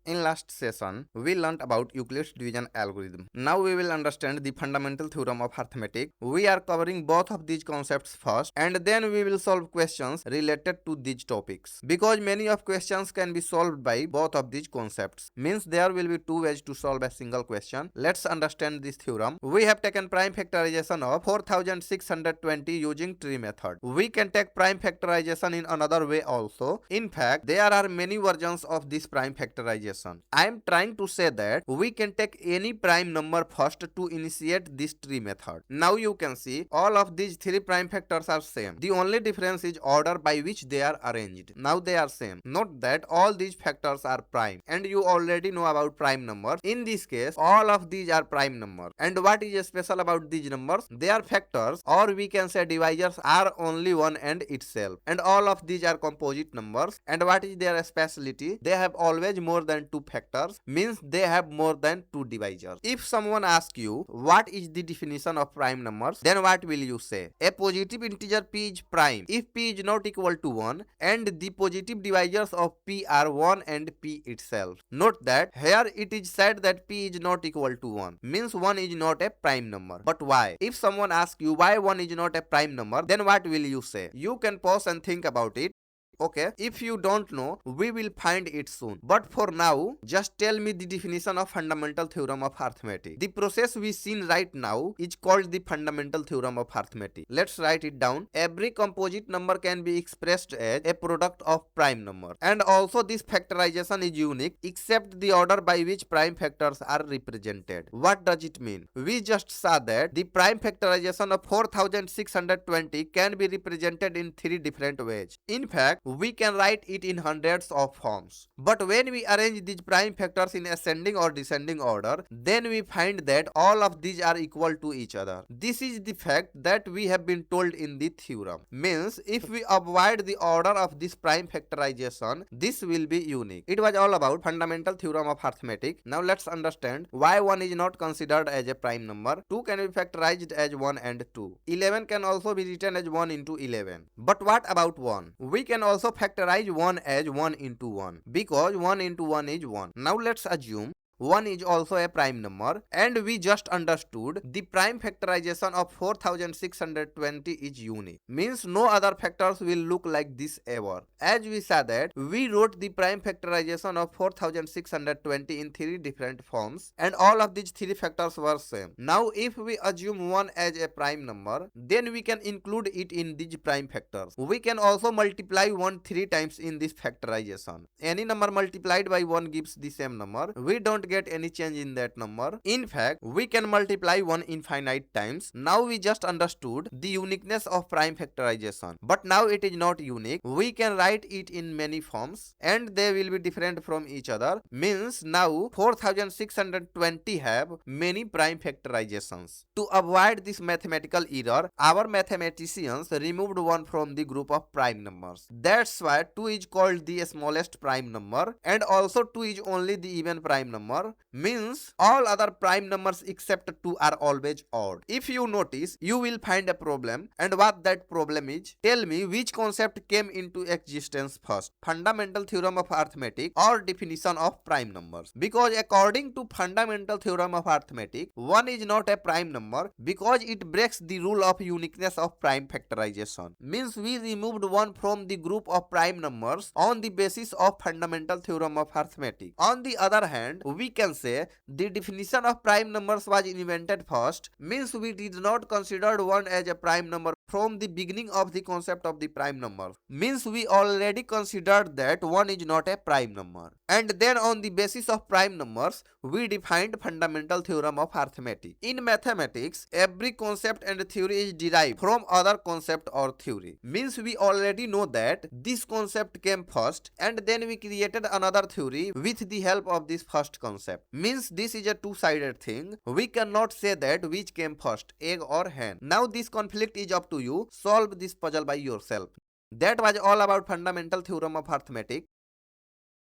In last session, we learnt about Euclid's division algorithm. Now we will understand the fundamental theorem of arithmetic. We are covering both of these concepts first and then we will solve questions related to these topics. Because many of questions can be solved by both of these concepts. Means there will be two ways to solve a single question. Let's understand this theorem. We have taken prime factorization of 4620 using tree method. We can take prime factorization in another way also. In fact, there are many versions of this prime factorization. I am trying to say that we can take any prime number first to initiate this tree method. Now you can see all of these three prime factors are same. The only difference is order by which they are arranged. Now they are same. Note that all these factors are prime and you already know about prime numbers. In this case, all of these are prime numbers. And what is special about these numbers? They are factors, or we can say divisors are only one and itself. And all of these are composite numbers. And what is their speciality? They have always more than two factors, means they have more than two divisors. If someone asks you what is the definition of prime numbers, then what will you say? A positive integer p is prime if p is not equal to 1 and the positive divisors of p are 1 and p itself. Note that here it is said that p is not equal to 1, means 1 is not a prime number. But why? If someone asks you why 1 is not a prime number, then what will you say? You can pause and think about it. Okay, if you don't know, we will find it soon. But for now, just tell me the definition of fundamental theorem of arithmetic. The process we seen right now is called the fundamental theorem of arithmetic. Let's write it down. Every composite number can be expressed as a product of prime numbers. And also this factorization is unique except the order by which prime factors are represented. What does it mean? We just saw that the prime factorization of 4620 can be represented in three different ways. In fact, we can write it in hundreds of forms. But when we arrange these prime factors in ascending or descending order, then we find that all of these are equal to each other. This is the fact that we have been told in the theorem. Means if we avoid the order of this prime factorization, this will be unique. It was all about fundamental theorem of arithmetic. Now let's understand why 1 is not considered as a prime number. 2 can be factorized as 1 and 2. 11 can also be written as 1 into 11. But what about 1? We can also factorize 1 as 1 into 1 because 1 into 1 is 1. Now let's assume 1 is also a prime number and we just understood the prime factorization of 4620 is unique. Means no other factors will look like this ever. As we saw that we wrote the prime factorization of 4620 in three different forms and all of these three factors were same. Now if we assume 1 as a prime number, then we can include it in these prime factors. We can also multiply 1 3 times in this factorization. Any number multiplied by 1 gives the same number. We don't get any change in that number. In fact, we can multiply 1 infinite times. Now we just understood the uniqueness of prime factorization. But now it is not unique. We can write it in many forms and they will be different from each other. Means now 4620 have many prime factorizations. To avoid this mathematical error, our mathematicians removed 1 from the group of prime numbers. That's why 2 is called the smallest prime number and also 2 is only the even prime number. Means all other prime numbers except 2 are always odd. If you notice, you will find a problem, and what that problem is, tell me which concept came into existence first, fundamental theorem of arithmetic or definition of prime numbers. Because according to fundamental theorem of arithmetic, 1 is not a prime number because it breaks the rule of uniqueness of prime factorization. Means we removed 1 from the group of prime numbers on the basis of fundamental theorem of arithmetic. On the other hand, we can say the definition of prime numbers was invented first. Means we did not consider 1 as a prime number from the beginning of the concept of the prime number. Means we already considered that 1 is not a prime number. And then on the basis of prime numbers, we defined fundamental theorem of arithmetic. In mathematics, every concept and theory is derived from other concept or theory. Means we already know that this concept came first and then we created another theory with the help of this first concept. Means this is a two-sided thing. We cannot say that which came first, egg or hen. Now this conflict is up to you. Solve this puzzle by yourself. That was all about fundamental theorem of arithmetic.